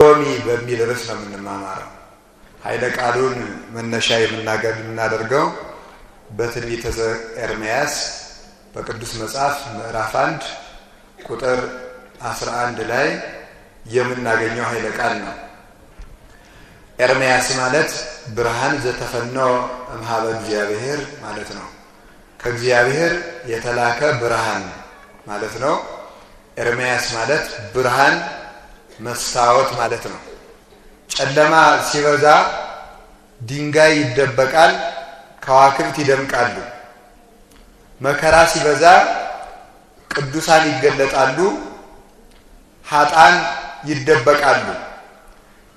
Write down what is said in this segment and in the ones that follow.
ሮሚ በሚል ርዕስ ነው የምንማማረው። ኃይለ ቃሉን መነሻ የምናደርገው በትንቢተ ኤርምያስ በቅዱስ መጽሐፍ ምዕራፍ 1 ቁጥር 11 ላይ የምናገኘው ኃይለ ቃል ነው። ኤርምያስ ማለት ብርሃን ዘተፈነወ እምኀበ እግዚአብሔር ማለት ነው። ከእግዚአብሔር የተላከ ብርሃን ማለት ነው። ኤርምያስ ማለት ብርሃን መስታወት ማለት ነው። ጨለማ ሲበዛ ድንጋይ ይደበቃል፣ ከዋክብት ይደምቃሉ። መከራ ሲበዛ ቅዱሳን ይገለጣሉ፣ ኃጥአን ይደበቃሉ።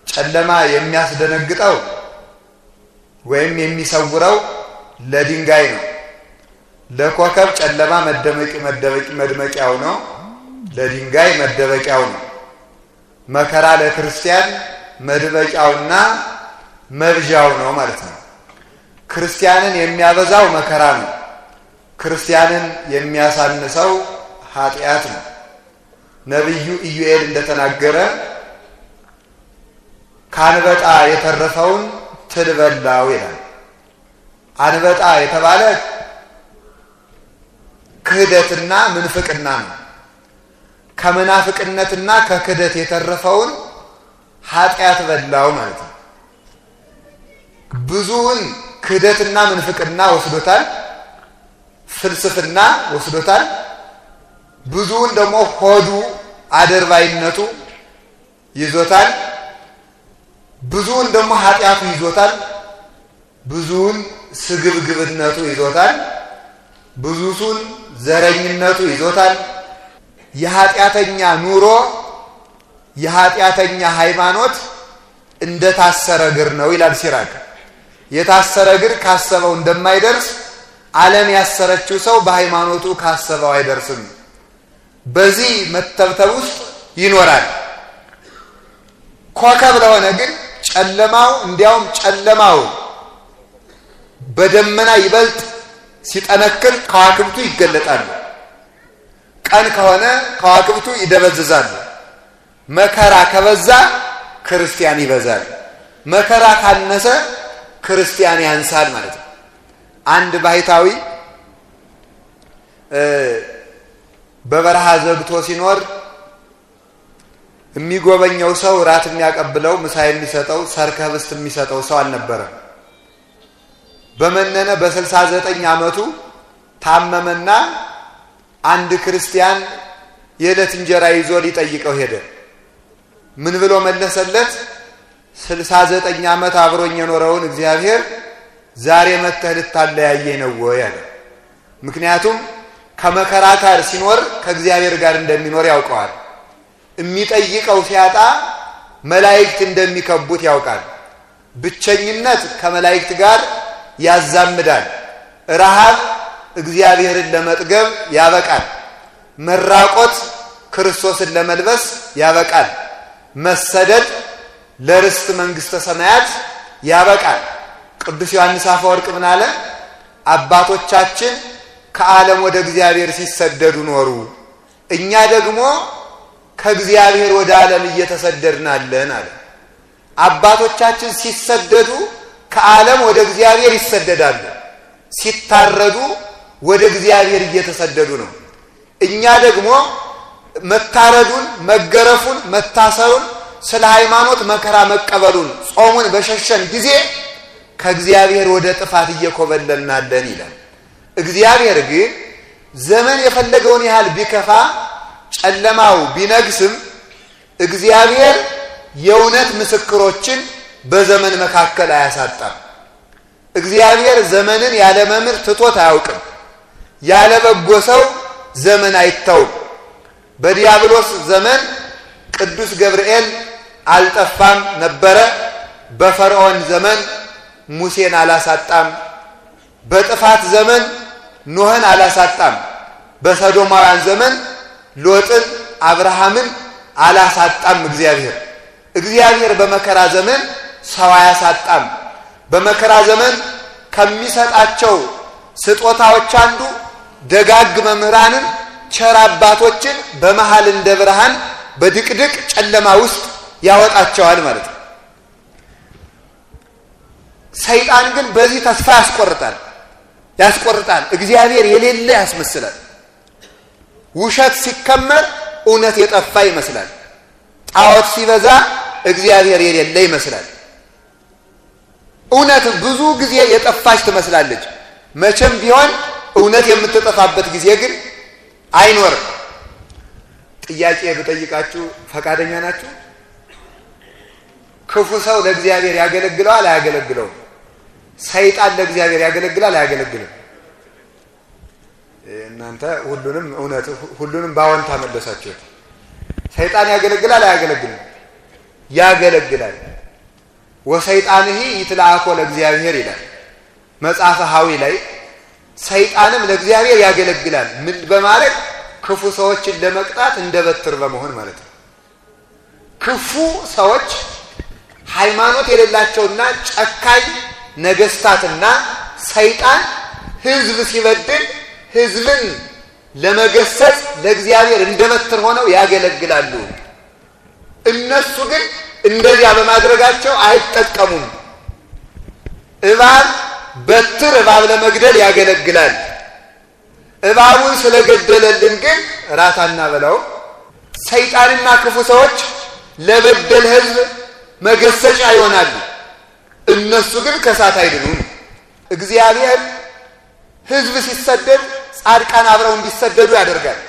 ጨለማ የሚያስደነግጠው ወይም የሚሰውረው ለድንጋይ ነው። ለኮከብ ጨለማ መደበቂያው ነው፣ ለድንጋይ መደበቂያው ነው። መከራ ለክርስቲያን መድበቂያውና መብዣው ነው ማለት ነው። ክርስቲያንን የሚያበዛው መከራ ነው። ክርስቲያንን የሚያሳንሰው ኃጢአት ነው። ነቢዩ ኢዩኤል እንደተናገረ ከአንበጣ የተረፈውን ትል በላው ይላል። አንበጣ የተባለ ክህደትና ምንፍቅና ነው። ከመናፍቅነትና ከክህደት የተረፈውን ኃጢአት በላው ማለት ነው። ብዙውን ክህደትና ምንፍቅና ወስዶታል፣ ፍልስፍና ወስዶታል። ብዙውን ደግሞ ሆዱ አደርባይነቱ ይዞታል። ብዙውን ደግሞ ኃጢአቱ ይዞታል። ብዙውን ስግብግብነቱ ይዞታል። ብዙውን ዘረኝነቱ ይዞታል። የኃጢአተኛ ኑሮ የኃጢአተኛ ሃይማኖት እንደታሰረ እግር ነው ይላል ሲራክ። የታሰረ እግር ካሰበው እንደማይደርስ ዓለም ያሰረችው ሰው በሃይማኖቱ ካሰበው አይደርስም። በዚህ መተብተብ ውስጥ ይኖራል። ኮከብ ለሆነ ግን ጨለማው እንዲያውም ጨለማው በደመና ይበልጥ ሲጠነክር ከዋክብቱ ይገለጣሉ። ቀን ከሆነ ከዋክብቱ ይደበዝዛሉ። መከራ ከበዛ ክርስቲያን ይበዛል። መከራ ካነሰ ክርስቲያን ያንሳል ማለት ነው። አንድ ባሕታዊ በበረሃ ዘግቶ ሲኖር የሚጎበኘው ሰው ራት የሚያቀብለው ምሳ የሚሰጠው ሠርከ ኅብስት የሚሰጠው ሰው አልነበረም። በመነነ በ69 ዓመቱ ታመመና አንድ ክርስቲያን የዕለት እንጀራ ይዞ ሊጠይቀው ሄደ። ምን ብሎ መለሰለት? 69 ዓመት አብሮኝ የኖረውን እግዚአብሔር ዛሬ መጥተህ ልታለያየኝ ነው ወይ አለ። ምክንያቱም ከመከራ ጋር ሲኖር ከእግዚአብሔር ጋር እንደሚኖር ያውቀዋል። የሚጠይቀው ሲያጣ መላእክት እንደሚከቡት ያውቃል። ብቸኝነት ከመላእክት ጋር ያዛምዳል። ረሃብ እግዚአብሔርን ለመጥገብ ያበቃል። መራቆት ክርስቶስን ለመልበስ ያበቃል። መሰደድ ለርስት መንግስተ ሰማያት ያበቃል። ቅዱስ ዮሐንስ አፈወርቅ ምን አለ? አባቶቻችን ከዓለም ወደ እግዚአብሔር ሲሰደዱ ኖሩ፣ እኛ ደግሞ ከእግዚአብሔር ወደ ዓለም እየተሰደድናለን አለ። አባቶቻችን ሲሰደዱ ከዓለም ወደ እግዚአብሔር ይሰደዳሉ። ሲታረዱ ወደ እግዚአብሔር እየተሰደዱ ነው። እኛ ደግሞ መታረዱን፣ መገረፉን፣ መታሰሩን፣ ስለ ሃይማኖት መከራ መቀበሉን፣ ጾሙን በሸሸን ጊዜ ከእግዚአብሔር ወደ ጥፋት እየኮበለልናለን ይላል። እግዚአብሔር ግን ዘመን የፈለገውን ያህል ቢከፋ ጨለማው ቢነግስም እግዚአብሔር የእውነት ምስክሮችን በዘመን መካከል አያሳጣም። እግዚአብሔር ዘመንን ያለ መምህር ትቶት አያውቅም። ያለ በጎ ሰው ዘመን አይተውም። በዲያብሎስ ዘመን ቅዱስ ገብርኤል አልጠፋም ነበረ። በፈርዖን ዘመን ሙሴን አላሳጣም። በጥፋት ዘመን ኖህን አላሳጣም። በሰዶማውያን ዘመን ሎጥን፣ አብርሃምን አላሳጣም። እግዚአብሔር በመከራ ዘመን ሰው አያሳጣም። በመከራ ዘመን ከሚሰጣቸው ስጦታዎች አንዱ ደጋግ መምህራንን ቸር አባቶችን በመሃል እንደ ብርሃን በድቅድቅ ጨለማ ውስጥ ያወጣቸዋል ማለት ነው። ሰይጣን ግን በዚህ ተስፋ ያስቆርጣል። እግዚአብሔር የሌለ ያስመስላል። ውሸት ሲከመር እውነት የጠፋ ይመስላል። ጣዖት ሲበዛ እግዚአብሔር የሌለ ይመስላል። እውነት ብዙ ጊዜ የጠፋች ትመስላለች። መቼም ቢሆን እውነት የምትጠፋበት ጊዜ ግን አይኖርም። ጥያቄ ብጠይቃችሁ ፈቃደኛ ናችሁ? ክፉ ሰው ለእግዚአብሔር ያገለግለዋል አያገለግለውም? ሰይጣን ለእግዚአብሔር ያገለግላል አያገለግልም? እናንተ ሁሉንም ባወንታ መለሳችሁት። ሰይጣን ያገለግላል አያገለግልም? ያገለግላል። ወሰይጣንሂ ይትለአኮ ለእግዚአብሔር ይላል መጽሐፈ ሐዊ ላይ። ሰይጣንም ለእግዚአብሔር ያገለግላል። ምን በማለት? ክፉ ሰዎችን ለመቅጣት እንደ በትር በመሆን ማለት ነው። ክፉ ሰዎች ሃይማኖት የሌላቸውና ጨካኝ ነገስታትና ሰይጣን ህዝብ ሲበድል ህዝብን ለመገሰጽ ለእግዚአብሔር እንደ በትር ሆነው ያገለግላሉ። እነሱ ግን እንደዚያ በማድረጋቸው አይጠቀሙም። በትር እባብ ለመግደል ያገለግላል። እባቡን ስለገደለልን ግን ራት አናበላው። ሰይጣንና ክፉ ሰዎች ለበደል ህዝብ መገሰጫ ይሆናሉ። እነሱ ግን ከሳት አይድኑም። እግዚአብሔር ህዝብ ሲሰደድ ጻድቃን አብረው እንዲሰደዱ ያደርጋል።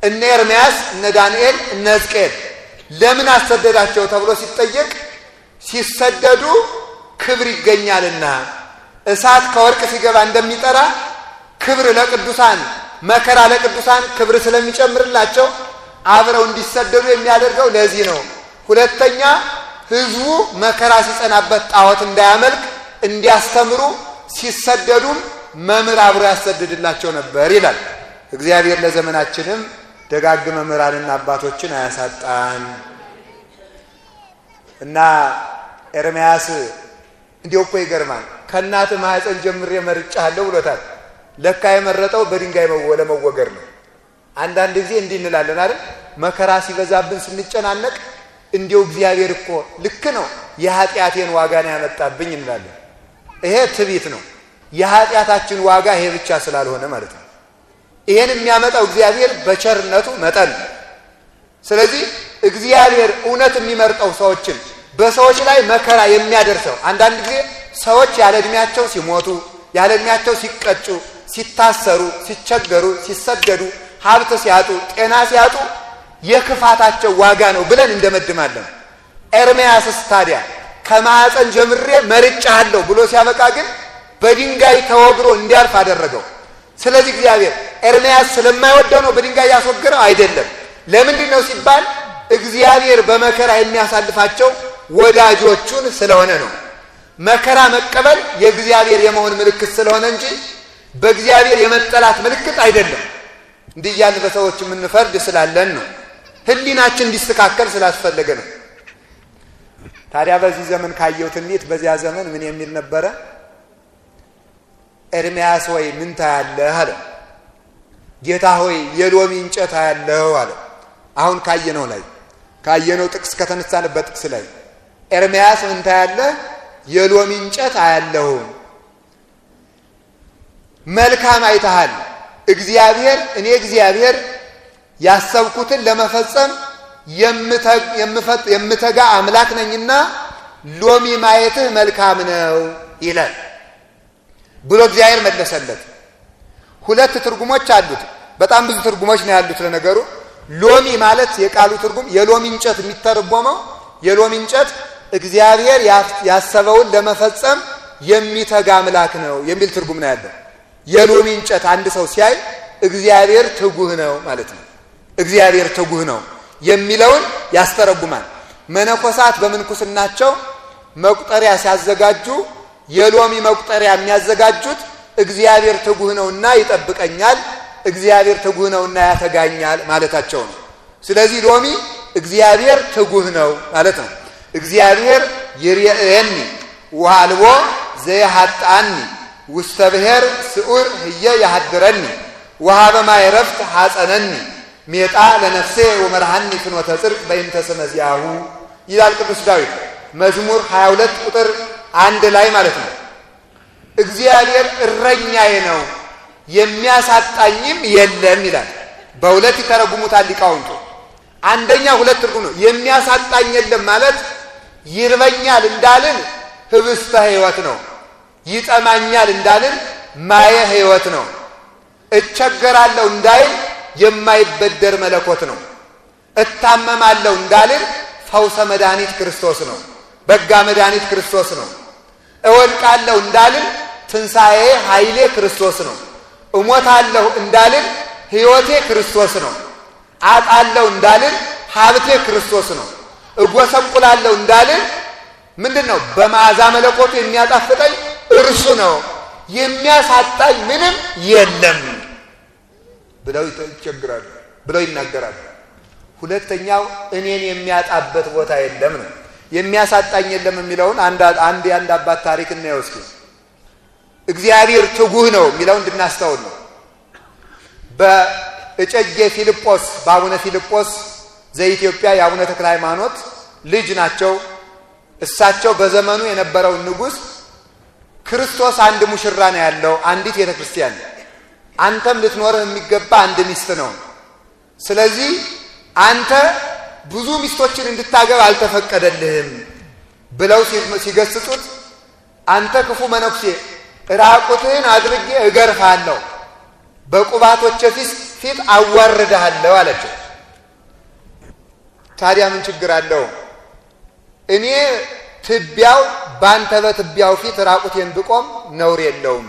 እነ ኤርምያስ፣ እነ ዳንኤል፣ እነ ሕዝቅኤል ለምን አሰደዳቸው ተብሎ ሲጠየቅ ሲሰደዱ ክብር ይገኛልና እሳት ከወርቅ ሲገባ እንደሚጠራ ክብር ለቅዱሳን መከራ ለቅዱሳን ክብር ስለሚጨምርላቸው አብረው እንዲሰደዱ የሚያደርገው ለዚህ ነው። ሁለተኛ ህዝቡ መከራ ሲጸናበት ጣዖት እንዳያመልክ እንዲያስተምሩ ሲሰደዱም መምህር አብሮ ያሰድድላቸው ነበር ይላል። እግዚአብሔር ለዘመናችንም ደጋግ መምህራንና አባቶችን አያሳጣን እና ኤርምያስ እንዲሁ እኮ ይገርማል። ከእናት ማህፀን ጀምሬ መርጫለሁ ብሎታል። ለካ የመረጠው በድንጋይ ለመወገር ነው። አንዳንድ ጊዜ እንዲህ እንላለን አይደል? መከራ ሲበዛብን ስንጨናነቅ እንዲሁ እግዚአብሔር እኮ ልክ ነው የኃጢአቴን ዋጋ ነው ያመጣብኝ እንላለን። ይሄ ትዕቢት ነው። የኃጢአታችን ዋጋ ይሄ ብቻ ስላልሆነ ማለት ነው። ይሄን የሚያመጣው እግዚአብሔር በቸርነቱ መጠን። ስለዚህ እግዚአብሔር እውነት የሚመርጠው ሰዎችን በሰዎች ላይ መከራ የሚያደርሰው አንዳንድ ጊዜ ሰዎች ያለ እድሜያቸው ሲሞቱ፣ ያለ እድሜያቸው ሲቀጩ፣ ሲታሰሩ፣ ሲቸገሩ፣ ሲሰደዱ፣ ሀብት ሲያጡ፣ ጤና ሲያጡ የክፋታቸው ዋጋ ነው ብለን እንደመድማለን። ኤርምያስስ ታዲያ ከማህፀን ጀምሬ መርጫለሁ ብሎ ሲያበቃ ግን በድንጋይ ተወግሮ እንዲያልፍ አደረገው። ስለዚህ እግዚአብሔር ኤርምያስ ስለማይወደው ነው በድንጋይ ያስወገረው አይደለም። ለምንድን ነው ሲባል እግዚአብሔር በመከራ የሚያሳልፋቸው ወዳጆቹን ስለሆነ ነው። መከራ መቀበል የእግዚአብሔር የመሆን ምልክት ስለሆነ እንጂ በእግዚአብሔር የመጠላት ምልክት አይደለም። እንዲህ እያልን በሰዎች የምንፈርድ ስላለን ነው። ህሊናችን እንዲስተካከል ስላስፈለገ ነው። ታዲያ በዚህ ዘመን ካየው ትንቢት በዚያ ዘመን ምን የሚል ነበረ? ኤርምያስ ሆይ ምን ታያለህ አለ። ጌታ ሆይ የሎሚ እንጨት አያለሁ አለ። አሁን ካየነው ጥቅስ ከተነሳንበት ጥቅስ ላይ ኤርምያስ ምን ታያለህ? የሎሚ እንጨት አያለሁ። መልካም አይተሃል። እኔ እግዚአብሔር ያሰብኩትን ለመፈጸም የምተጋ አምላክ ነኝና ሎሚ ማየትህ መልካም ነው ይላል ብሎ እግዚአብሔር መለሰለት። ሁለት ትርጉሞች አሉት። በጣም ብዙ ትርጉሞች ነው ያሉት ለነገሩ። ሎሚ ማለት የቃሉ ትርጉም የሎሚ እንጨት የሚተረጎመው የሎሚ እንጨት እግዚአብሔር ያሰበውን ለመፈጸም የሚተጋ አምላክ ነው የሚል ትርጉም ነው ያለው። የሎሚ እንጨት አንድ ሰው ሲያይ እግዚአብሔር ትጉህ ነው ማለት ነው። እግዚአብሔር ትጉህ ነው የሚለውን ያስተረጉማል። መነኮሳት በምንኩስናቸው መቁጠሪያ ሲያዘጋጁ የሎሚ መቁጠሪያ የሚያዘጋጁት እግዚአብሔር ትጉህ ነውና ይጠብቀኛል፣ እግዚአብሔር ትጉህ ነውና ያተጋኛል ማለታቸው ነው። ስለዚህ ሎሚ እግዚአብሔር ትጉህ ነው ማለት ነው። እግዚአብሔር ይርየኒ ወሃልቦ ዘያሃጣኒ ውስተ ብሔር ስዑር ህየ ያሃድረኒ ወሃበ ማይረፍት ሐጸነኒ ሜጣ ለነፍሴ ወመርሃኒ ፍኖተ ጽድቅ በእንተ ስመ ዚአሁ ይላል ቅዱስ ዳዊት መዝሙር 22 ቁጥር 1 ላይ ማለት ነው። እግዚአብሔር እረኛዬ ነው የሚያሳጣኝም የለም ይላል። በሁለት ይተረጉሙታል ሊቃውንቱ። አንደኛ ሁለት ትርጉም ነው። የሚያሳጣኝ የለም ማለት ይርበኛል እንዳልን ህብስተ ሕይወት ነው። ይጠማኛል እንዳልን ማየ ሕይወት ነው። እቸገራለሁ እንዳይል የማይበደር መለኮት ነው። እታመማለሁ እንዳልን ፈውሰ መድኃኒት ክርስቶስ ነው። በጋ መድኃኒት ክርስቶስ ነው። እወድቃለሁ እንዳልን ትንሣኤ ኃይሌ ክርስቶስ ነው። እሞታለሁ እንዳልን ሕይወቴ ክርስቶስ ነው። አጣለሁ እንዳልን ሀብቴ ክርስቶስ ነው። እጎሰቁላለሁ እንዳልን ምንድነው? በመዓዛ መለኮቱ የሚያጣፍጠኝ እርሱ ነው። የሚያሳጣኝ ምንም የለም ብለው ይቸግራሉ፣ ብለው ይናገራሉ። ሁለተኛው እኔን የሚያጣበት ቦታ የለም ነው። የሚያሳጣኝ የለም የሚለውን አንድ አባት ታሪክ እናየው እስኪ። እግዚአብሔር ትጉህ ነው የሚለውን እንድናስተውል ነው። በእጨጌ ፊልጶስ በአቡነ ፊልጶስ ዘኢትዮጵያ የአቡነ ተክለ ሃይማኖት ልጅ ናቸው። እሳቸው በዘመኑ የነበረውን ንጉሥ ክርስቶስ አንድ ሙሽራ ነው ያለው፣ አንዲት ቤተ ክርስቲያን፣ አንተም ልትኖርህ የሚገባ አንድ ሚስት ነው። ስለዚህ አንተ ብዙ ሚስቶችን እንድታገባ አልተፈቀደልህም ብለው ሲገስጹት፣ አንተ ክፉ መነኩሴ ራቁትህን አድርጌ እገርፋለሁ፣ በቁባቶቼ ፊት አዋርድሃለሁ አለችው። ታዲያ ምን ችግር አለው? እኔ ትቢያው ባንተ በትቢያው ፊት ራቁቴን ብቆም ነውር የለውም።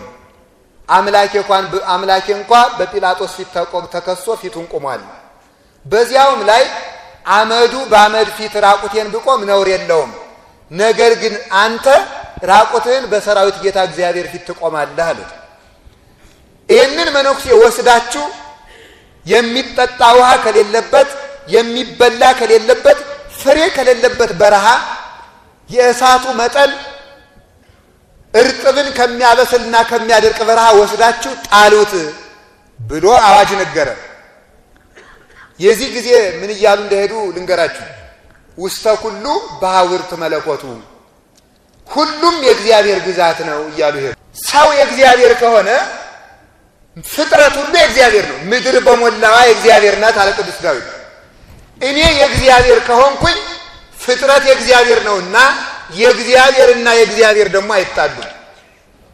አምላኬ እንኳ በጲላጦስ ፊት ተከሶ ፊቱን ቆሟል። በዚያውም ላይ አመዱ በአመድ ፊት ራቁቴን ብቆም ነውር የለውም። ነገር ግን አንተ ራቁትህን በሰራዊት ጌታ እግዚአብሔር ፊት ትቆማለህ አሉት። ይህንን መነኩሴ ወስዳችሁ የሚጠጣ ውሃ ከሌለበት፣ የሚበላ ከሌለበት፣ ፍሬ ከሌለበት በረሃ የእሳቱ መጠን እርጥብን ከሚያበስልና ከሚያደርቅ በረሃ ወስዳችሁ ጣሉት ብሎ አዋጅ ነገረ። የዚህ ጊዜ ምን እያሉ እንደሄዱ ልንገራችሁ። ውስተ ኩሉ በሐውርት መለኮቱ፣ ሁሉም የእግዚአብሔር ግዛት ነው እያሉ ሄዱ። ሰው የእግዚአብሔር ከሆነ ፍጥረት ሁሉ የእግዚአብሔር ነው። ምድር በሞላዋ የእግዚአብሔር ናት አለ ቅዱስ ዳዊት። እኔ የእግዚአብሔር ከሆንኩኝ ፍጥረት የእግዚአብሔር ነውና የእግዚአብሔርና የእግዚአብሔር ደግሞ አይጣሉም።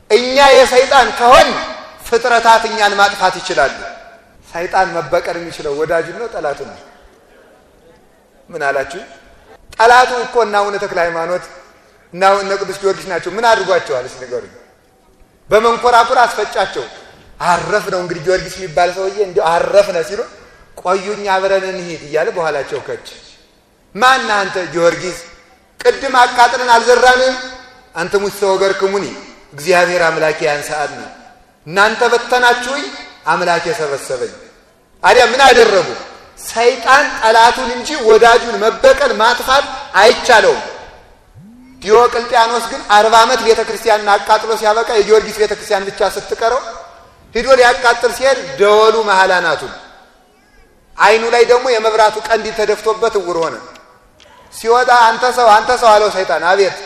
እኛ የሰይጣን ከሆን ፍጥረታት እኛን ማጥፋት ይችላሉ። ሰይጣን መበቀል የሚችለው ወዳጁ ነው ጠላቱ ነው? ምን አላችሁ? ጠላቱ እኮ እና አቡነ ተክለ ሃይማኖት እና እነ ቅዱስ ጊዮርጊስ ናቸው። ምን አድርጓቸዋል? እስኪ ንገሩኝ። በመንኮራኩር አስፈጫቸው። አረፍ ነው እንግዲህ ጊዮርጊስ የሚባል ሰውዬ እንዲሁ አረፍነ ሲሉ ቆዩኝ አብረን እንሂድ እያለ በኋላቸው ከች። ማን አንተ ጊዮርጊስ? ቅድም አቃጥለን አልዘራንም? አንተ ሙሴ ወገርክሙኒ እግዚአብሔር አምላኬ ያንሳአኒ፣ እናንተ በተናችሁኝ አምላኬ ሰበሰበኝ። አዲያ ምን አደረጉ? ሰይጣን ጠላቱን እንጂ ወዳጁን መበቀል ማጥፋት አይቻለውም። ዲዮቅልጥያኖስ ግን 40 ዓመት ቤተክርስቲያንን አቃጥሎ ሲያበቃ የጊዮርጊስ ቤተክርስቲያን ብቻ ስትቀረው ሂዶ ሊያቃጥል ሲሄድ ደወሉ መሐላ ናቱን፣ አይኑ ላይ ደግሞ የመብራቱ ቀንዲል ተደፍቶበት እውር ሆነ። ሲወጣ አንተ ሰው አለው ሰይጣን። አቤት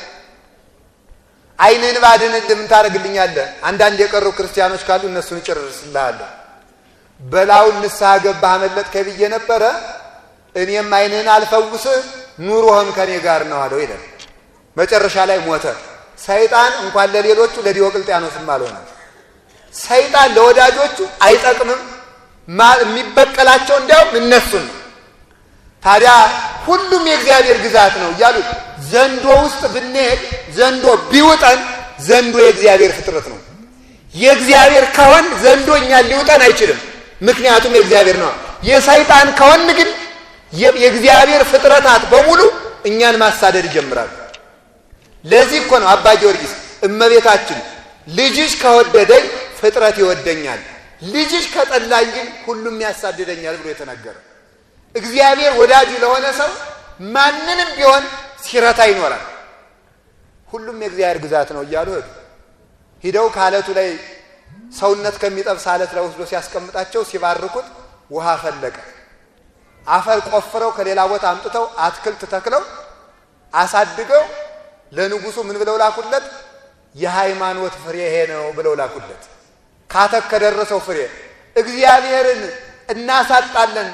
አይንን ባድን ምን ታደርግልኛለህ? አንዳንድ የቀሩ ክርስቲያኖች ካሉ እነሱን እጨርስልሃለሁ። በላውን ንስሐ ገባህ አመለጥከ ብዬ ነበረ፣ እኔም አይንን አልፈውስህ ኑሮህም ከኔ ጋር ነው አለው ይላል። መጨረሻ ላይ ሞተ። ሰይጣን እንኳን ለሌሎቹ ለዲዮቅልጥያኖስም አልሆነ። ሰይጣን ለወዳጆቹ አይጠቅምም፣ የሚበቀላቸው እንዲያውም እነሱን። ታዲያ ሁሉም የእግዚአብሔር ግዛት ነው እያሉ ዘንዶ ውስጥ ብንሄድ ዘንዶ ቢውጠን ዘንዶ የእግዚአብሔር ፍጥረት ነው። የእግዚአብሔር ከሆን ዘንዶ እኛን ሊውጠን አይችልም፣ ምክንያቱም የእግዚአብሔር ነው። የሰይጣን ከሆን ግን የእግዚአብሔር ፍጥረታት በሙሉ እኛን ማሳደድ ይጀምራሉ። ለዚህ እኮ ነው አባ ጊዮርጊስ እመቤታችን ልጅሽ ከወደደኝ ፍጥረት ይወደኛል፣ ልጅሽ ከጠላኝ ግን ሁሉም ያሳድደኛል ብሎ የተናገረ። እግዚአብሔር ወዳጁ ለሆነ ሰው ማንንም ቢሆን ሲረታ ይኖራል። ሁሉም የእግዚአብሔር ግዛት ነው እያሉ ሂደው ከአለቱ ላይ ሰውነት ከሚጠብስ አለት ላይ ወስዶ ሲያስቀምጣቸው ሲባርኩት ውሃ ፈለቀ። አፈር ቆፍረው ከሌላ ቦታ አምጥተው አትክልት ተክለው አሳድገው ለንጉሱ ምን ብለው ላኩለት? የሃይማኖት ፍሬ ይሄ ነው ብለው ላኩለት። ካተክ ከደረሰው ፍሬ እግዚአብሔርን እናሳጣለን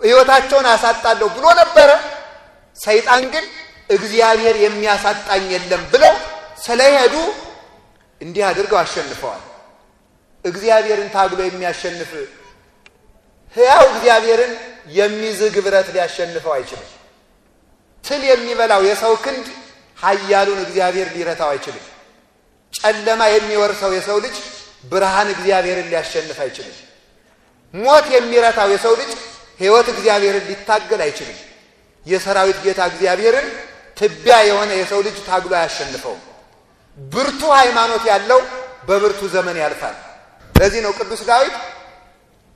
ሕይወታቸውን አሳጣለሁ ብሎ ነበረ። ሰይጣን ግን እግዚአብሔር የሚያሳጣኝ የለም ብለው ስለሄዱ እንዲህ አድርገው አሸንፈዋል። እግዚአብሔርን ታግሎ የሚያሸንፍ ሕያው እግዚአብሔርን የሚዝግ ብረት ሊያሸንፈው አይችልም። ትል የሚበላው የሰው ክንድ ኃያሉን እግዚአብሔር ሊረታው አይችልም። ጨለማ የሚወርሰው የሰው ልጅ ብርሃን እግዚአብሔርን ሊያሸንፍ አይችልም። ሞት የሚረታው የሰው ልጅ ሕይወት እግዚአብሔርን ሊታገል አይችልም። የሰራዊት ጌታ እግዚአብሔርን ትቢያ የሆነ የሰው ልጅ ታግሎ አያሸንፈውም። ብርቱ ሃይማኖት ያለው በብርቱ ዘመን ያልፋል። ለዚህ ነው ቅዱስ ዳዊት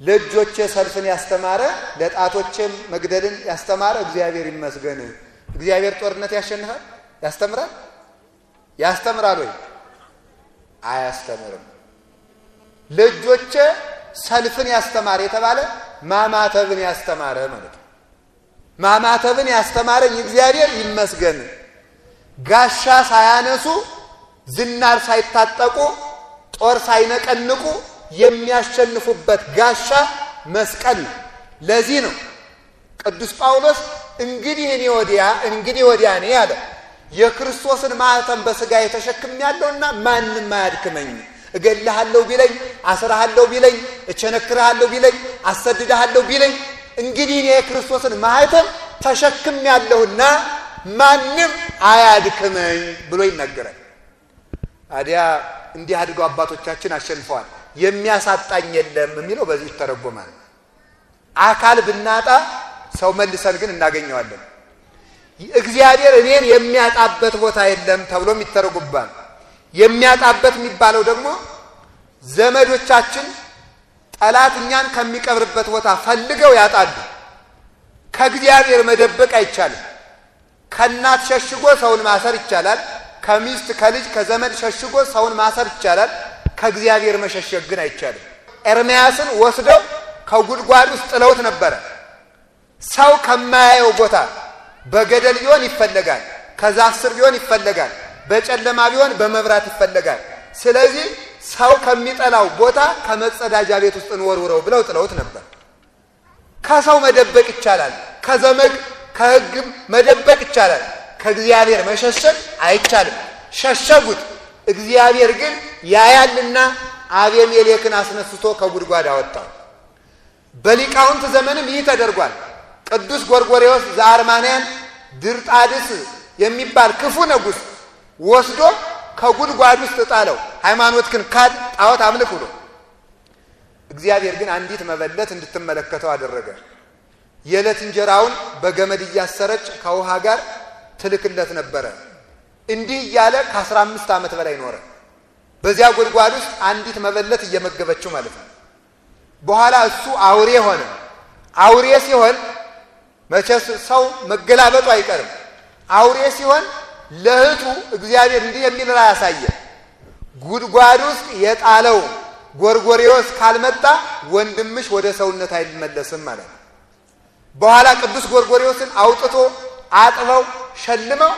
ለእጆቼ ሰልፍን ያስተማረ ለጣቶቼም መግደልን ያስተማረ እግዚአብሔር ይመስገን። እግዚአብሔር ጦርነት ያሸንፋል? ያስተምራል? ያስተምራል ወይ? አያስተምርም። ለእጆቼ ሰልፍን ያስተማረ የተባለ ማማተብን ያስተማረ ማለት ነው። ማማተብን ያስተማረኝ እግዚአብሔር ይመስገን። ጋሻ ሳያነሱ ዝናር ሳይታጠቁ ጦር ሳይነቀንቁ የሚያሸንፉበት ጋሻ መስቀል ነው። ለዚህ ነው ቅዱስ ጳውሎስ እንግዲህ ወዲያ እኔ ያለ የክርስቶስን ማኅተም በሥጋዬ ተሸክሜያለሁና ማንም አያድክመኝ። እገልሃለሁ ቢለኝ፣ አስራሃለሁ ቢለኝ፣ እቸነክርሃለሁ ቢለኝ፣ አሰድድሃለሁ ቢለኝ እንግዲህ እኔ የክርስቶስን ማኅተም ተሸክሜያለሁና ማንም አያድክመኝ ብሎ ይናገራል። ታዲያ እንዲህ አድርገው አባቶቻችን አሸንፈዋል። የሚያሳጣኝ የለም የሚለው በዚህ ይተረጎማል። አካል ብናጣ ሰው መልሰን ግን እናገኘዋለን። እግዚአብሔር እኔን የሚያጣበት ቦታ የለም ተብሎም ይተረጎማል። የሚያጣበት የሚባለው ደግሞ ዘመዶቻችን ጠላት እኛን ከሚቀብርበት ቦታ ፈልገው ያጣሉ። ከእግዚአብሔር መደበቅ አይቻልም። ከእናት ሸሽጎ ሰውን ማሰር ይቻላል። ከሚስት ከልጅ ከዘመድ ሸሽጎ ሰውን ማሰር ይቻላል። ከእግዚአብሔር መሸሸግ ግን አይቻልም። ኤርምያስን ወስደው ከጉድጓድ ውስጥ ጥለውት ነበረ። ሰው ከማያየው ቦታ በገደል ቢሆን ይፈለጋል፣ ከዛፍ ስር ቢሆን ይፈለጋል፣ በጨለማ ቢሆን በመብራት ይፈለጋል። ስለዚህ ሰው ከሚጠላው ቦታ ከመጸዳጃ ቤት ውስጥ እንወርውረው ብለው ጥለውት ነበር። ከሰው መደበቅ ይቻላል፣ ከዘመድ ከሕግም መደበቅ ይቻላል። ከእግዚአብሔር መሸሸግ አይቻልም። ሸሸጉት። እግዚአብሔር ግን ያያልና አቤሜሌክን አስነስቶ ከጉድጓድ አወጣው። በሊቃውንት ዘመንም ይህ ተደርጓል። ቅዱስ ጎርጎርዮስ ዘአርማንያን ድርጣድስ የሚባል ክፉ ንጉሥ ወስዶ ከጉድጓድ ውስጥ ጣለው። ሃይማኖት ግን ካድ ጣዖት አምልክ ብሎ። እግዚአብሔር ግን አንዲት መበለት እንድትመለከተው አደረገ። የዕለት እንጀራውን በገመድ እያሰረች ከውሃ ጋር ትልክለት ነበረ። እንዲህ እያለ ከ15 ዓመት በላይ ኖረ። በዚያ ጉድጓድ ውስጥ አንዲት መበለት እየመገበችው ማለት ነው። በኋላ እሱ አውሬ ሆነ። አውሬ ሲሆን መቼስ ሰው መገላበጡ አይቀርም። አውሬ ሲሆን ለእህቱ እግዚአብሔር እንዲህ የሚል ራእይ ያሳየ። ጉድጓድ ውስጥ የጣለው ጎርጎርዮስ ካልመጣ ወንድምሽ ወደ ሰውነት አይመለስም ማለት ነው። በኋላ ቅዱስ ጎርጎርዮስን አውጥቶ አጥበው ሸልመው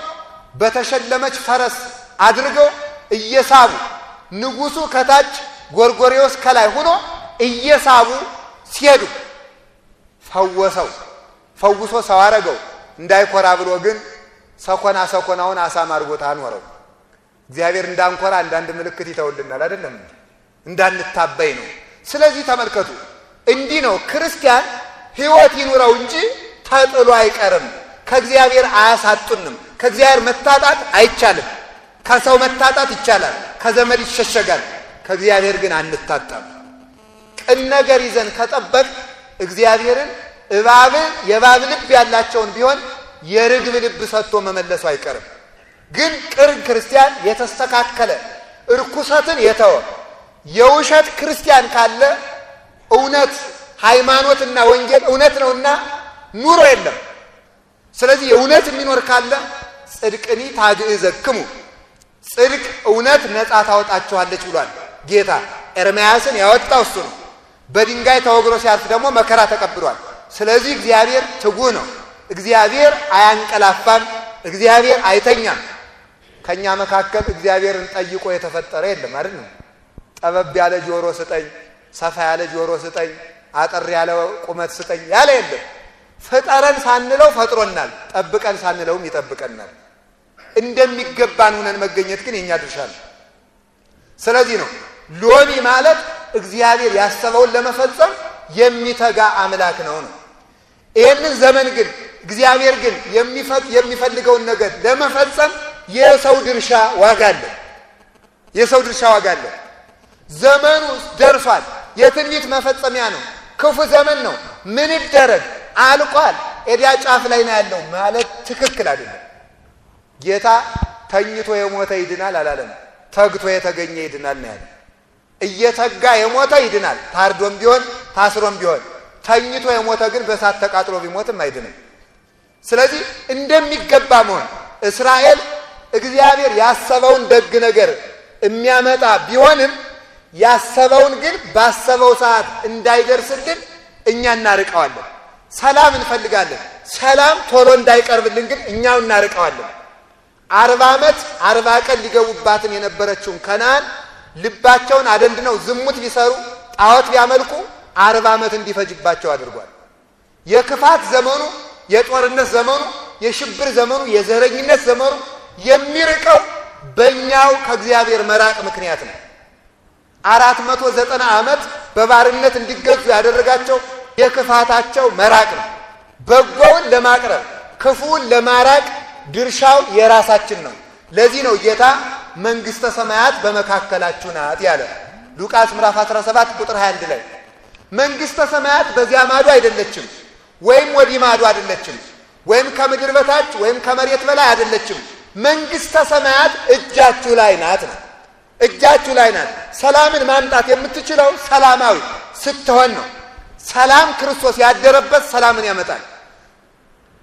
በተሸለመች ፈረስ አድርገው እየሳቡ ንጉሱ ከታች ጎርጎርዮስ ከላይ ሆኖ እየሳቡ ሲሄዱ ፈውሶ ሰው አረገው። እንዳይኮራ ብሎ ግን ሰኮናውን አሳማ አድርጎት አኖረው። እግዚአብሔር እንዳንኮራ አንዳንድ ምልክት ይተውልናል አይደለም? እንዳንታበይ ነው። ስለዚህ ተመልከቱ፣ እንዲህ ነው ክርስቲያን ሕይወት ይኑረው እንጂ ተጥሎ አይቀርም። ከእግዚአብሔር አያሳጡንም። ከእግዚአብሔር መታጣት አይቻልም። ከሰው መታጣት ይቻላል፣ ከዘመድ ይሸሸጋል። ከእግዚአብሔር ግን አንታጣም። ቅን ነገር ይዘን ከጠበቅ እግዚአብሔርን የእባብ ልብ ያላቸውን ቢሆን የርግብ ልብ ሰጥቶ መመለሱ አይቀርም። ግን ቅን ክርስቲያን የተስተካከለ እርኩሰትን የተወ የውሸት ክርስቲያን ካለ እውነት ሃይማኖትና ወንጌል እውነት ነውና ኑሮ የለም። ስለዚህ የእውነት የሚኖር ካለ ጽድቅኒ ታግዕዘክሙ ጽድቅ እውነት ነፃ ታወጣችኋለች ብሏል ጌታ። ኤርምያስን ያወጣው እሱ ነው። በድንጋይ ተወግሮ ሲያልፍ ደግሞ መከራ ተቀብሏል። ስለዚህ እግዚአብሔር ትጉህ ነው። እግዚአብሔር አያንቀላፋም፣ እግዚአብሔር አይተኛም። ከኛ መካከል እግዚአብሔርን ጠይቆ የተፈጠረ የለም አይደል? ጠበብ ያለ ጆሮ ስጠኝ፣ ሰፋ ያለ ጆሮ ስጠኝ፣ አጠር ያለ ቁመት ስጠኝ ያለ የለም። ፍጠረን ሳንለው ፈጥሮናል፣ ጠብቀን ሳንለውም ይጠብቀናል። እንደሚገባን ሆነን መገኘት ግን የኛ ድርሻ ነው። ስለዚህ ነው ሎሚ ማለት እግዚአብሔር ያሰበውን ለመፈጸም የሚተጋ አምላክ ነው። ይህንን ዘመን ግን እግዚአብሔር ግን የሚፈልገውን ነገር ለመፈጸም የሰው ድርሻ ዋጋ አለ። የሰው ድርሻ ዋጋ አለ። ዘመኑ ደርሷል። የትንቢት መፈጸሚያ ነው። ክፉ ዘመን ነው። ምን ይደረግ አልቋል። ኤዲያ ጫፍ ላይ ነው ያለው ማለት ትክክል አይደለም። ጌታ ተኝቶ የሞተ ይድናል አላለም። ተግቶ የተገኘ ይድናል ነው ያለው። እየተጋ የሞተ ይድናል፣ ታርዶም ቢሆን ታስሮም ቢሆን። ተኝቶ የሞተ ግን በእሳት ተቃጥሎ ቢሞትም አይድንም። ስለዚህ እንደሚገባ መሆን እስራኤል እግዚአብሔር ያሰበውን ደግ ነገር የሚያመጣ ቢሆንም ያሰበውን ግን ባሰበው ሰዓት እንዳይደርስልን እኛ እናርቀዋለን። ሰላም እንፈልጋለን። ሰላም ቶሎ እንዳይቀርብልን ግን እኛው እናርቀዋለን። 40 ዓመት 40 ቀን ሊገቡባትን የነበረችውን ከነዓን ልባቸውን አደንድነው ዝሙት ቢሰሩ ጣዖት ቢያመልኩ 40 ዓመት እንዲፈጅባቸው አድርጓል። የክፋት ዘመኑ፣ የጦርነት ዘመኑ፣ የሽብር ዘመኑ፣ የዘረኝነት ዘመኑ የሚርቀው በእኛው ከእግዚአብሔር መራቅ ምክንያት ነው። 490 ዓመት በባርነት እንዲገዙ ያደረጋቸው የክፋታቸው መራቅ ነው። በጎውን ለማቅረብ ክፉውን ለማራቅ ድርሻው የራሳችን ነው። ለዚህ ነው ጌታ መንግሥተ ሰማያት በመካከላችሁ ናት ያለ ሉቃስ ምዕራፍ 17 ቁጥር 21 ላይ። መንግሥተ ሰማያት በዚያ ማዶ አይደለችም፣ ወይም ወዲህ ማዶ አይደለችም፣ ወይም ከምድር በታች ወይም ከመሬት በላይ አይደለችም። መንግሥተ ሰማያት እጃችሁ ላይ ናት ነው። እጃችሁ ላይ ናት። ሰላምን ማምጣት የምትችለው ሰላማዊ ስትሆን ነው። ሰላም ክርስቶስ ያደረበት ሰላምን ያመጣል።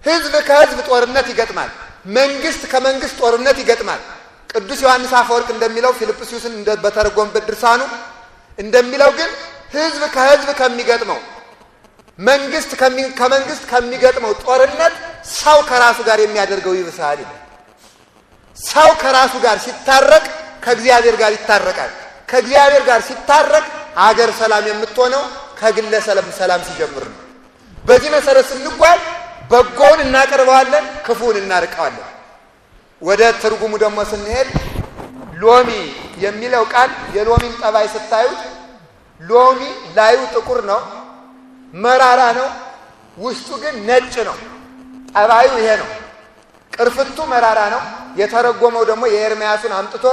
ሕዝብ ከሕዝብ ጦርነት ይገጥማል። መንግስት ከመንግስት ጦርነት ይገጥማል። ቅዱስ ዮሐንስ አፈወርቅ እንደሚለው ፊልጵስዩስን በተረጎመበት ድርሳኑ እንደሚለው ግን ሕዝብ ከሕዝብ ከሚገጥመው መንግስት ከመንግስት ከሚገጥመው ጦርነት ሰው ከራሱ ጋር የሚያደርገው ይብሳል ይላል። ሰው ከራሱ ጋር ሲታረቅ ከእግዚአብሔር ጋር ይታረቃል። ከእግዚአብሔር ጋር ሲታረቅ አገር ሰላም የምትሆነው ከግለሰብ ሰላም ሲጀምር ነው። በዚህ መሰረት ስንጓዝ በጎውን እናቀርበዋለን፣ ክፉውን እናርቀዋለን። ወደ ትርጉሙ ደግሞ ስንሄድ ሎሚ የሚለው ቃል የሎሚን ጠባይ ስታዩት ሎሚ ላዩ ጥቁር ነው፣ መራራ ነው፣ ውስጡ ግን ነጭ ነው። ጠባዩ ይሄ ነው። ቅርፍቱ መራራ ነው። የተረጎመው ደግሞ የኤርምያሱን አምጥቶ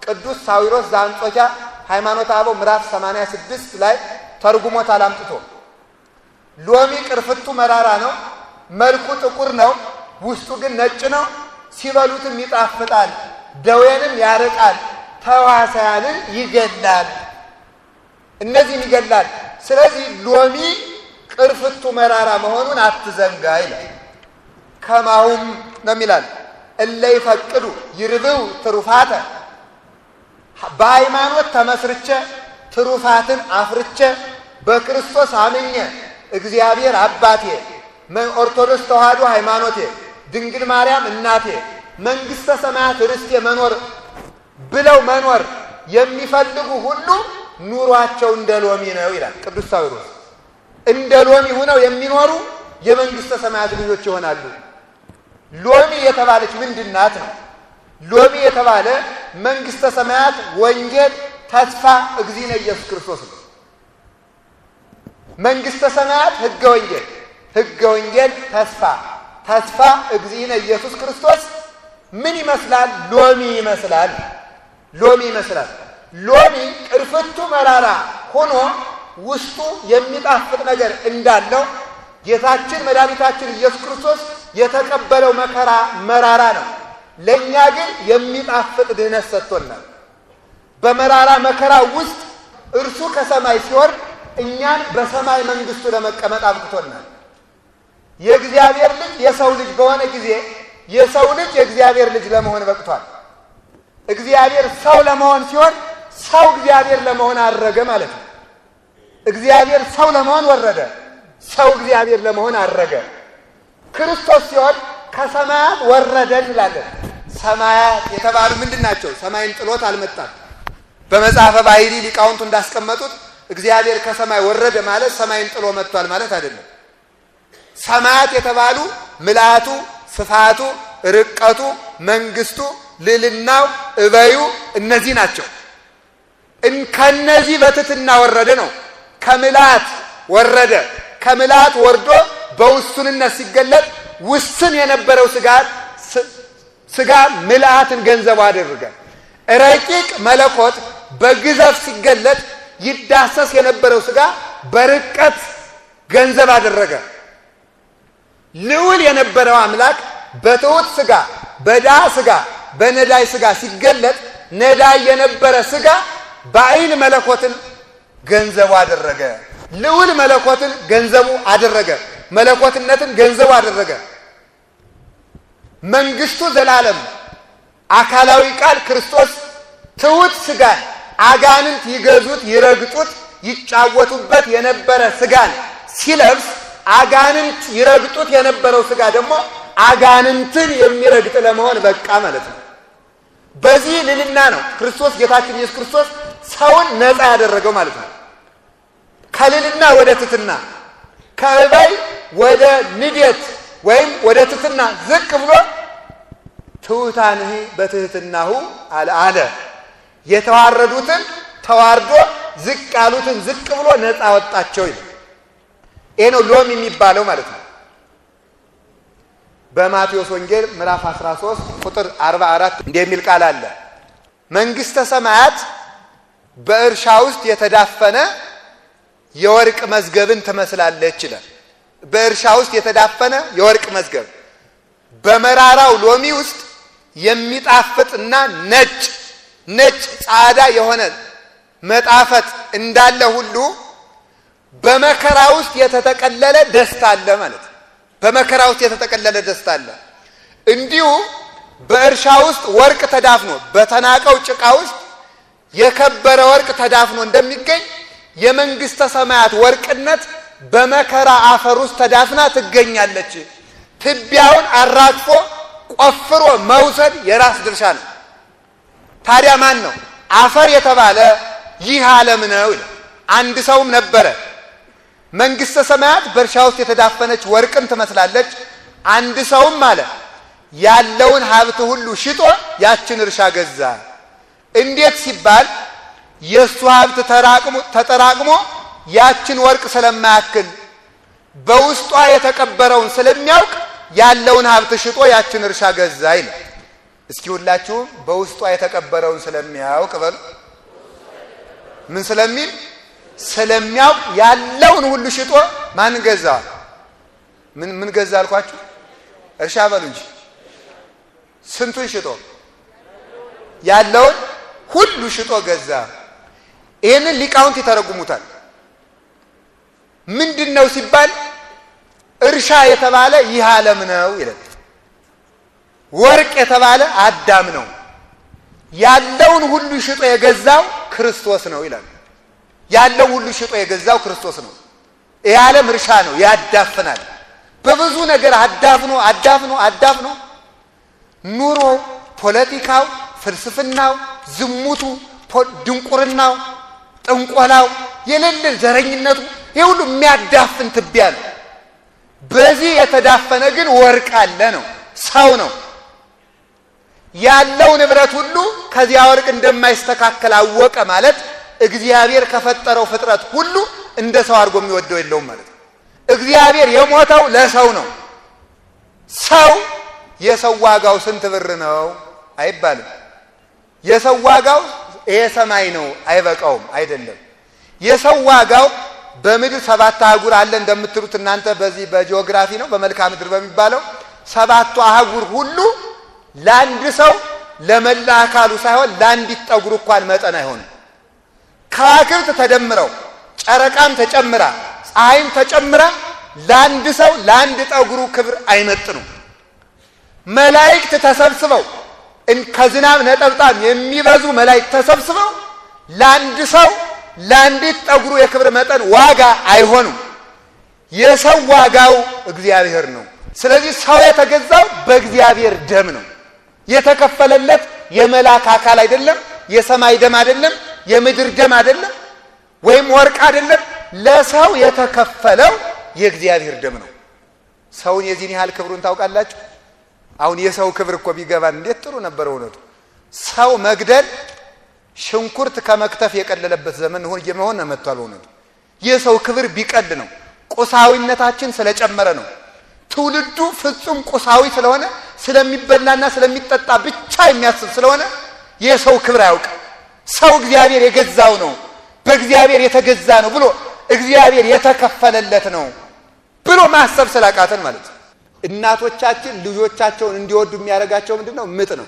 ቅዱስ ሳዊሮስ ዘአንጾኪያ ሃይማኖተ አበው ምዕራፍ 86 ላይ ተርጉሞታል አምጥቶ። ሎሚ ቅርፍቱ መራራ ነው፣ መልኩ ጥቁር ነው፣ ውስጡ ግን ነጭ ነው። ሲበሉትም ይጣፍጣል፣ ደዌንም ያርቃል፣ ተዋሳያንን ይገላል። እነዚህን ይገላል። ስለዚህ ሎሚ ቅርፍቱ መራራ መሆኑን አትዘንጋ ይላል። ከማሁም ነው የሚላል እለ ይፈቅዱ ይርብው ትሩፋተ፣ በሃይማኖት ተመስርቼ ትሩፋትን አፍርቼ በክርስቶስ አምኜ እግዚአብሔር አባቴ፣ ኦርቶዶክስ ተዋሕዶ ሃይማኖቴ፣ ድንግል ማርያም እናቴ፣ መንግሥተ ሰማያት ርስቴ መኖር ብለው መኖር የሚፈልጉ ሁሉ ኑሯቸው እንደ ሎሚ ነው ይላል ቅዱስ ሳዊሮስ። እንደ ሎሚ ሆነው የሚኖሩ የመንግሥተ ሰማያት ልጆች ይሆናሉ። ሎሚ የተባለች ምንድን ናት ነው? ሎሚ የተባለ መንግሥተ ሰማያት ወንጌል ተስፋ እግዚእነ ኢየሱስ ክርስቶስ ነው። መንግሥተ ሰማያት ሕገ ወንጌል፣ ሕገ ወንጌል ተስፋ፣ ተስፋ እግዚእነ ኢየሱስ ክርስቶስ ምን ይመስላል? ሎሚ ይመስላል። ሎሚ ይመስላል። ሎሚ ቅርፍቱ መራራ ሆኖ ውስጡ የሚጣፍጥ ነገር እንዳለው ጌታችን መድኃኒታችን ኢየሱስ ክርስቶስ የተቀበለው መከራ መራራ ነው። ለእኛ ግን የሚጣፍጥ ድህነት ሰጥቶናል። በመራራ መከራ ውስጥ እርሱ ከሰማይ ሲወርድ እኛን በሰማይ መንግሥቱ ለመቀመጥ አብቅቶናል። የእግዚአብሔር ልጅ የሰው ልጅ በሆነ ጊዜ የሰው ልጅ የእግዚአብሔር ልጅ ለመሆን በቅቷል። እግዚአብሔር ሰው ለመሆን ሲሆን ሰው እግዚአብሔር ለመሆን አረገ ማለት ነው። እግዚአብሔር ሰው ለመሆን ወረደ፣ ሰው እግዚአብሔር ለመሆን አረገ። ክርስቶስ ሲሆን ከሰማያት ወረደ እንላለን። ሰማያት የተባሉ ምንድናቸው? ሰማይን ጥሎት አልመጣም። በመጽሐፈ ባሕሪ ሊቃውንቱ እንዳስቀመጡት እግዚአብሔር ከሰማይ ወረደ ማለት ሰማይን ጥሎ መጥቷል ማለት አይደለም። ሰማያት የተባሉ ምልአቱ፣ ስፋቱ፣ ርቀቱ፣ መንግስቱ፣ ልዕልናው፣ እበዩ እነዚህ ናቸው። ከነዚህ በትሕትና ወረደ ነው። ከምልአት ወረደ። ከምልአት ወርዶ በውሱንነት ሲገለጥ ውስን የነበረው ስጋ ምልአትን ገንዘቡ አደረገ። ረቂቅ መለኮት በግዘፍ ሲገለጥ ይዳሰስ የነበረው ስጋ በርቀት ገንዘብ አደረገ። ልዑል የነበረው አምላክ በትሑት ስጋ፣ በድሃ ስጋ፣ በነዳይ ስጋ ሲገለጥ ነዳይ የነበረ ስጋ ባዕል መለኮትን ገንዘቡ አደረገ። ልዑል መለኮትን ገንዘቡ አደረገ። መለኮትነትን ገንዘቡ አደረገ። መንግስቱ ዘላለም አካላዊ ቃል ክርስቶስ ትሑት ስጋን አጋንንት ይገዙት፣ ይረግጡት፣ ይጫወቱበት የነበረ ስጋን ሲለብስ አጋንንት ይረግጡት የነበረው ስጋ ደግሞ አጋንንትን የሚረግጥ ለመሆን በቃ ማለት ነው። በዚህ ልዕልና ነው ክርስቶስ ጌታችን ኢየሱስ ክርስቶስ ሰውን ነፃ ያደረገው ማለት ነው። ከልዕልና ወደ ትሕትና፣ ከእበይ ወደ ንዴት ወይም ወደ ትሕትና ዝቅ ብሎ ትሑታንህ በትሕትናሁ አለ። የተዋረዱትን ተዋርዶ ዝቅ ያሉትን ዝቅ ብሎ ነፃ ወጣቸው ይላል። ይሄ ነው ሎሚ የሚባለው ማለት ነው። በማቴዎስ ወንጌል ምዕራፍ 13 ቁጥር 44 እንዲህ የሚል ቃል አለ። መንግስተ ሰማያት በእርሻ ውስጥ የተዳፈነ የወርቅ መዝገብን ትመስላለች ይላል። በእርሻ ውስጥ የተዳፈነ የወርቅ መዝገብ በመራራው ሎሚ ውስጥ የሚጣፍጥና ነጭ ጻዕዳ የሆነ መጣፈጥ እንዳለ ሁሉ በመከራ ውስጥ የተጠቀለለ ደስታ አለ ማለት ነው። በመከራ ውስጥ የተጠቀለለ ደስታ አለ። እንዲሁ በእርሻ ውስጥ ወርቅ ተዳፍኖ በተናቀው ጭቃ ውስጥ የከበረ ወርቅ ተዳፍኖ እንደሚገኝ የመንግስተ ሰማያት ወርቅነት በመከራ አፈር ውስጥ ተዳፍና ትገኛለች። ትቢያውን አራግፎ ቆፍሮ መውሰድ የራስ ድርሻ ነው። ታዲያ ማን ነው? አፈር የተባለ ይህ ዓለም ነው ይላል። አንድ ሰውም ነበረ። መንግስተ ሰማያት በእርሻ ውስጥ የተዳፈነች ወርቅን ትመስላለች። አንድ ሰውም አለ ያለውን ሀብት ሁሉ ሽጦ ያችን እርሻ ገዛ። እንዴት ሲባል የእሱ ሀብት ተጠራቅሞ ያችን ወርቅ ስለማያክል በውስጧ የተቀበረውን ስለሚያውቅ ያለውን ሀብት ሽጦ ያችን እርሻ ገዛ ይላል። እስኪ ሁላችሁም በውስጧ የተቀበረውን ስለሚያውቅ በሉ። ምን ስለሚል? ስለሚያውቅ ያለውን ሁሉ ሽጦ ማን ገዛ? ምን ገዛ አልኳችሁ? እርሻ በሉ እንጂ። ስንቱን ሽጦ? ያለውን ሁሉ ሽጦ ገዛ። ይህንን ሊቃውንት ይተረጉሙታል። ምንድን ነው ሲባል እርሻ የተባለ ይህ ዓለም ነው ይላል። ወርቅ የተባለ አዳም ነው። ያለውን ሁሉ ሽጦ የገዛው ክርስቶስ ነው ይላል። ያለውን ሁሉ ሽጦ የገዛው ክርስቶስ ነው። ይህ ዓለም እርሻ ነው፣ ያዳፍናል። በብዙ ነገር አዳፍኖ ኑሮ፣ ፖለቲካው፣ ፍልስፍናው፣ ዝሙቱ፣ ድንቁርናው፣ ጥንቆላው፣ የሌለ ዘረኝነቱ ይህ ሁሉ የሚያዳፍን ትቢያ ነው። በዚህ የተዳፈነ ግን ወርቅ አለ ነው፣ ሰው ነው። ያለው ንብረት ሁሉ ከዚያ ወርቅ እንደማይስተካከል አወቀ ማለት እግዚአብሔር ከፈጠረው ፍጥረት ሁሉ እንደ ሰው አድርጎ የሚወደው የለውም ማለት ነው። እግዚአብሔር የሞተው ለሰው ነው። ሰው የሰው ዋጋው ስንት ብር ነው አይባልም። የሰው ዋጋው ይሄ ሰማይ ነው አይበቃውም አይደለም። የሰው ዋጋው በምድር 7 አህጉር አለ እንደምትሉት እናንተ በዚህ በጂኦግራፊ ነው በመልክዓ ምድር በሚባለው 7ቱ አህጉር ሁሉ ለአንድ ሰው ለመላ አካሉ ሳይሆን ለአንዲት ጠጉር እንኳን መጠን አይሆንም። ከዋክብት ተደምረው ጨረቃም ተጨምራ ፀሐይም ተጨምራ ለአንድ ሰው ለአንድ ጠጉሩ ክብር አይመጥኑም። መላእክት ተሰብስበው ከዝናብ ነጠብጣብ የሚበዙ መላእክት ተሰብስበው ለአንድ ሰው ለአንዲት ጠጉሩ የክብር መጠን ዋጋ አይሆኑም። የሰው ዋጋው እግዚአብሔር ነው። ስለዚህ ሰው የተገዛው በእግዚአብሔር ደም ነው። የተከፈለለት የመላክ አካል አይደለም፣ የሰማይ ደም አይደለም፣ የምድር ደም አይደለም፣ ወይም ወርቅ አይደለም። ለሰው የተከፈለው የእግዚአብሔር ደም ነው። ሰውን የዚህን ያህል ክብሩን ታውቃላችሁ? አሁን የሰው ክብር እኮ ቢገባን እንዴት ጥሩ ነበር እውነቱ። ሰው መግደል ሽንኩርት ከመክተፍ የቀለለበት ዘመን መሆን መጥቷል እውነቱ። የሰው ክብር ቢቀል ነው። ቁሳዊነታችን ስለጨመረ ነው። ትውልዱ ፍጹም ቁሳዊ ስለሆነ ስለሚበላና ስለሚጠጣ ብቻ የሚያስብ ስለሆነ የሰው ክብር አያውቅም። ሰው እግዚአብሔር የገዛው ነው፣ በእግዚአብሔር የተገዛ ነው ብሎ እግዚአብሔር የተከፈለለት ነው ብሎ ማሰብ ስላቃተን ማለት ነው። እናቶቻችን ልጆቻቸውን እንዲወዱ የሚያደርጋቸው ምንድነው? ምጥ ነው።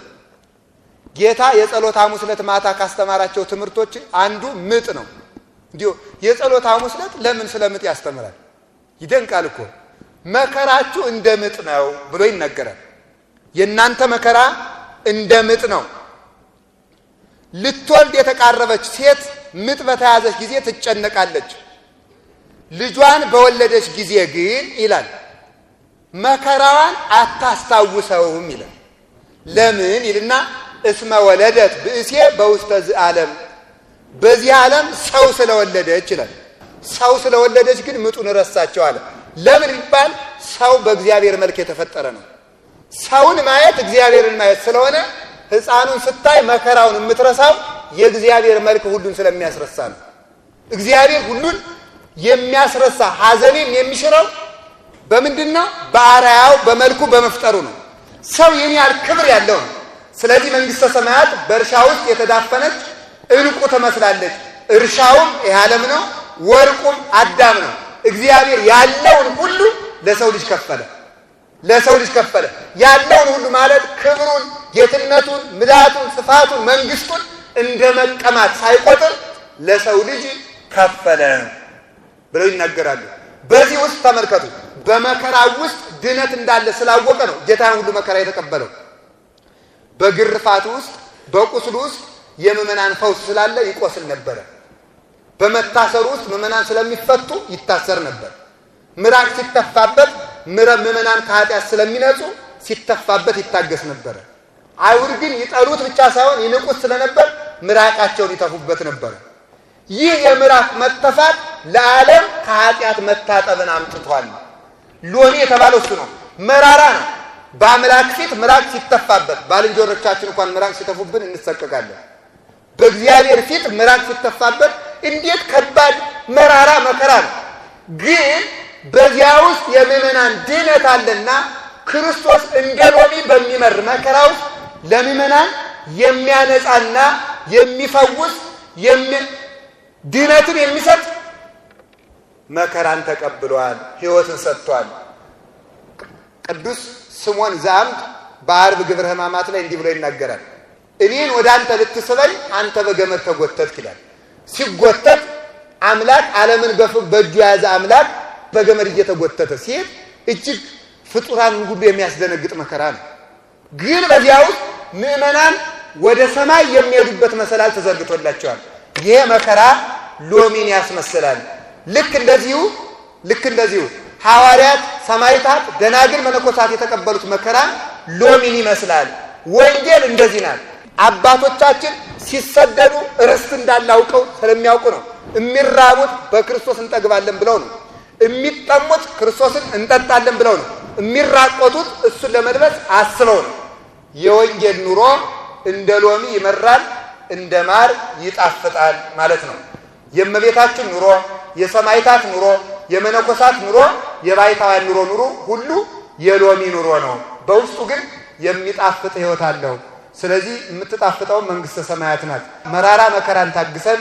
ጌታ የጸሎት ሐሙስ ዕለት ማታ ካስተማራቸው ትምህርቶች አንዱ ምጥ ነው። እንዲሁ የጸሎት ሐሙስ ዕለት ለምን ስለምጥ ያስተምራል? ይደንቃል እኮ። መከራችሁ እንደ ምጥ ነው ብሎ ይነገራል። የእናንተ መከራ እንደ ምጥ ነው። ልትወልድ የተቃረበች ሴት ምጥ በተያዘች ጊዜ ትጨነቃለች። ልጇን በወለደች ጊዜ ግን ይላል መከራዋን አታስታውሰውም ይላል። ለምን ይልና እስመ ወለደት ብእሴ በውስተ ዘዓለም፣ በዚህ ዓለም ሰው ስለወለደች ይላል። ሰው ስለወለደች ግን ምጡን ረሳቸው አለ። ለምን ይባል? ሰው በእግዚአብሔር መልክ የተፈጠረ ነው። ሰውን ማየት እግዚአብሔርን ማየት ስለሆነ ሕፃኑን ስታይ መከራውን የምትረሳው የእግዚአብሔር መልክ ሁሉን ስለሚያስረሳ ነው። እግዚአብሔር ሁሉን የሚያስረሳ ሐዘኔን የሚሽረው በምንድነው? በአርአያው በመልኩ በመፍጠሩ ነው። ሰው የኔ ያህል ክብር ያለው ነው። ስለዚህ መንግስተ ሰማያት በእርሻ ውስጥ የተዳፈነች ዕንቁ ትመስላለች። እርሻውም ይህ ዓለም ነው፣ ወርቁም አዳም ነው። እግዚአብሔር ያለውን ሁሉ ለሰው ልጅ ከፈለ። ለሰው ልጅ ከፈለ። ያለውን ሁሉ ማለት ክብሩን፣ ጌትነቱን፣ ምልአቱን፣ ስፋቱን፣ መንግስቱን እንደ መቀማት ሳይቆጥር ለሰው ልጅ ከፈለ ብለው ይናገራሉ። በዚህ ውስጥ ተመልከቱ፣ በመከራ ውስጥ ድነት እንዳለ ስላወቀ ነው ጌታን ሁሉ መከራ የተቀበለው። በግርፋቱ ውስጥ በቁስሉ ውስጥ የምእመናን ፈውስ ስላለ ይቆስል ነበረ። በመታሰሩ ውስጥ ምእመናን ስለሚፈቱ ይታሰር ነበር። ምራቅ ሲተፋበት ምእመናን ከኃጢአት ስለሚነጹ ሲተፋበት ይታገስ ነበረ። አይሁድ ግን ይጠሉት ብቻ ሳይሆን ይንቁት ስለነበር ምራቃቸውን ይተፉበት ነበር። ይህ የምራቅ መተፋት ለዓለም ከኃጢአት መታጠብን አምጥቷል። ሎሚ የተባለው እሱ ነው። መራራ ነው። በአምላክ ፊት ምራቅ ሲተፋበት፣ ባልንጀሮቻችን እንኳን ምራቅ ሲተፉብን እንሰቀቃለን። በእግዚአብሔር ፊት ምራቅ ሲተፋበት እንዴት ከባድ መራራ መከራ ነው። ግን በዚያ ውስጥ የምእመናን ድነት አለና ክርስቶስ እንደ ሎሚ በሚመር መከራ ውስጥ ለምእመናን የሚያነጻና የሚፈውስ ድነትን የሚሰጥ መከራን ተቀብሏል፣ ሕይወትን ሰጥቷል። ቅዱስ ስምዖን ዘአምድ በዓርብ ግብረ ሕማማት ላይ እንዲህ ብሎ ይናገራል። እኔን ወደ አንተ ልትስበኝ አንተ በገመድ ተጎተትክ ይላል። ሲጎተት አምላክ ዓለምን በእጁ የያዘ አምላክ በገመድ እየተጎተተ ሲሄድ እጅግ ፍጡራንን ሁሉ የሚያስደነግጥ መከራ ነው። ግን በዚያ ውስጥ ምእመናን ወደ ሰማይ የሚሄዱበት መሰላል ተዘርግቶላቸዋል። ይሄ መከራ ሎሚን ያስመስላል። ልክ እንደዚሁ ሐዋርያት፣ ሰማዕታት፣ ደናግል፣ መነኮሳት የተቀበሉት መከራ ሎሚን ይመስላል። ወንጌል እንደዚህ ናት። አባቶቻችን ሲሰደዱ ርስት እንዳላውቀው ስለሚያውቁ ነው። የሚራቡት በክርስቶስ እንጠግባለን ብለው ነው። የሚጠሙት ክርስቶስን እንጠጣለን ብለው ነው። የሚራቆቱት እሱን ለመልበስ አስበው ነው። የወንጌል ኑሮ እንደ ሎሚ ይመራል፣ እንደ ማር ይጣፍጣል ማለት ነው። የእመቤታችን ኑሮ፣ የሰማዕታት ኑሮ፣ የመነኮሳት ኑሮ፣ የባይታውያን ኑሮ ሁሉ የሎሚ ኑሮ ነው። በውስጡ ግን የሚጣፍጥ ሕይወት አለው። ስለዚህ የምትጣፍጠው መንግስተ ሰማያት ናት። መራራ መከራን ታግሰን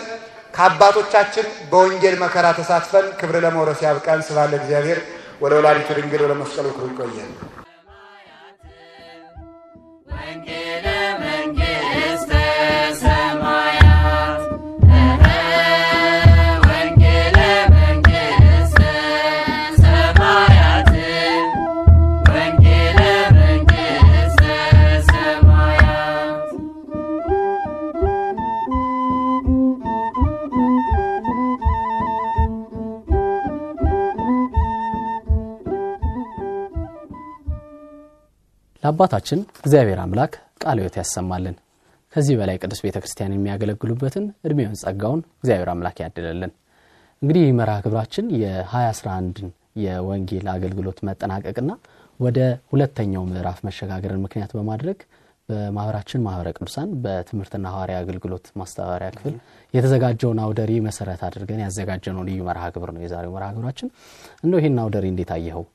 ከአባቶቻችን በወንጌል መከራ ተሳትፈን ክብር ለመውረስ ያብቃን። ስብሐት ለእግዚአብሔር ወለወላዲቱ ድንግል ወለመስቀሉ ክቡር። ይቆየን። ለአባታችን እግዚአብሔር አምላክ ቃለ ሕይወት ያሰማልን። ከዚህ በላይ ቅዱስ ቤተክርስቲያን የሚያገለግሉበትን እድሜውን ጸጋውን እግዚአብሔር አምላክ ያድልልን። እንግዲህ መርሃ ግብራችን የ2011 የወንጌል አገልግሎት መጠናቀቅና ወደ ሁለተኛው ምዕራፍ መሸጋገርን ምክንያት በማድረግ በማህበራችን ማህበረ ቅዱሳን በትምህርትና ሐዋርያ አገልግሎት ማስተባበሪያ ክፍል የተዘጋጀውን አውደሪ መሰረት አድርገን ያዘጋጀነው ልዩ መርሃ ግብር ነው የዛሬው መርሃ ግብራችን። እንደው ይሄን አውደሪ እንዴት አየኸው?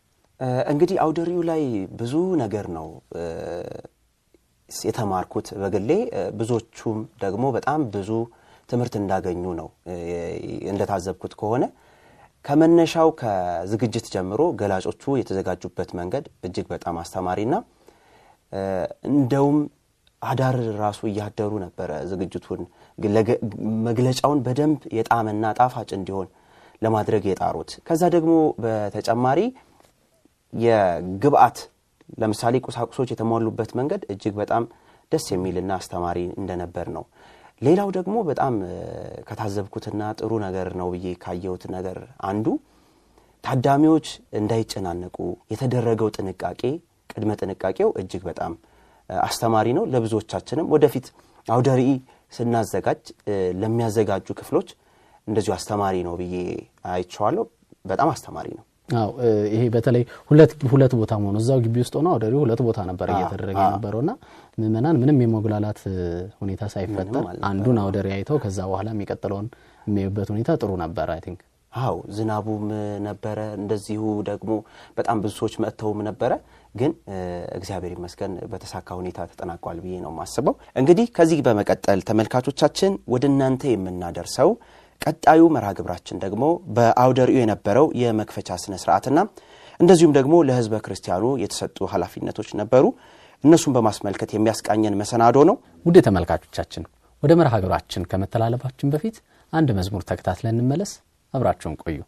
እንግዲህ አውደሪው ላይ ብዙ ነገር ነው የተማርኩት በግሌ። ብዙዎቹም ደግሞ በጣም ብዙ ትምህርት እንዳገኙ ነው እንደታዘብኩት ከሆነ። ከመነሻው ከዝግጅት ጀምሮ ገላጮቹ የተዘጋጁበት መንገድ እጅግ በጣም አስተማሪና እንደውም አዳር ራሱ ያደሩ ነበር ዝግጅቱን መግለጫውን በደንብ የጣመና ጣፋጭ እንዲሆን ለማድረግ የጣሩት። ከዛ ደግሞ በተጨማሪ የግብአት ለምሳሌ ቁሳቁሶች የተሟሉበት መንገድ እጅግ በጣም ደስ የሚልና አስተማሪ እንደነበር ነው። ሌላው ደግሞ በጣም ከታዘብኩትና ጥሩ ነገር ነው ብዬ ካየሁት ነገር አንዱ ታዳሚዎች እንዳይጨናነቁ የተደረገው ጥንቃቄ ቅድመ ጥንቃቄው እጅግ በጣም አስተማሪ ነው። ለብዙዎቻችንም ወደፊት አውደሪ ስናዘጋጅ ለሚያዘጋጁ ክፍሎች እንደዚሁ አስተማሪ ነው ብዬ አይቻለሁ። በጣም አስተማሪ ነው። አዎ ይሄ በተለይ ሁለት ቦታ ሆኖ እዛው ግቢ ውስጥ ሆኖ አውደሪው ሁለት ቦታ ነበር እየተደረገ የነበረውና ምእመናን ምንም የሞግላላት ሁኔታ ሳይፈጠር አንዱን አውደሪ አይተው ከዛ በኋላ የሚቀጥለውን የሚያዩበት ሁኔታ ጥሩ ነበር። አይ ቲንክ አዎ ዝናቡም ነበረ፣ እንደዚሁ ደግሞ በጣም ብዙ ሰዎች መጥተውም ነበረ። ግን እግዚአብሔር ይመስገን በተሳካ ሁኔታ ተጠናቋል ብዬ ነው የማስበው። እንግዲህ ከዚህ በመቀጠል ተመልካቾቻችን ወደናንተ የምናደርሰው ቀጣዩ መርሃ ግብራችን ደግሞ በአውደሪው የነበረው የመክፈቻ ስነ ስርዓትና እንደዚሁም ደግሞ ለሕዝበ ክርስቲያኑ የተሰጡ ኃላፊነቶች ነበሩ። እነሱን በማስመልከት የሚያስቃኘን መሰናዶ ነው። ውድ ተመልካቾቻችን ወደ መርሃ ግብራችን ከመተላለፋችን በፊት አንድ መዝሙር ተከታትለን እንመለስ። አብራችሁን ቆዩ።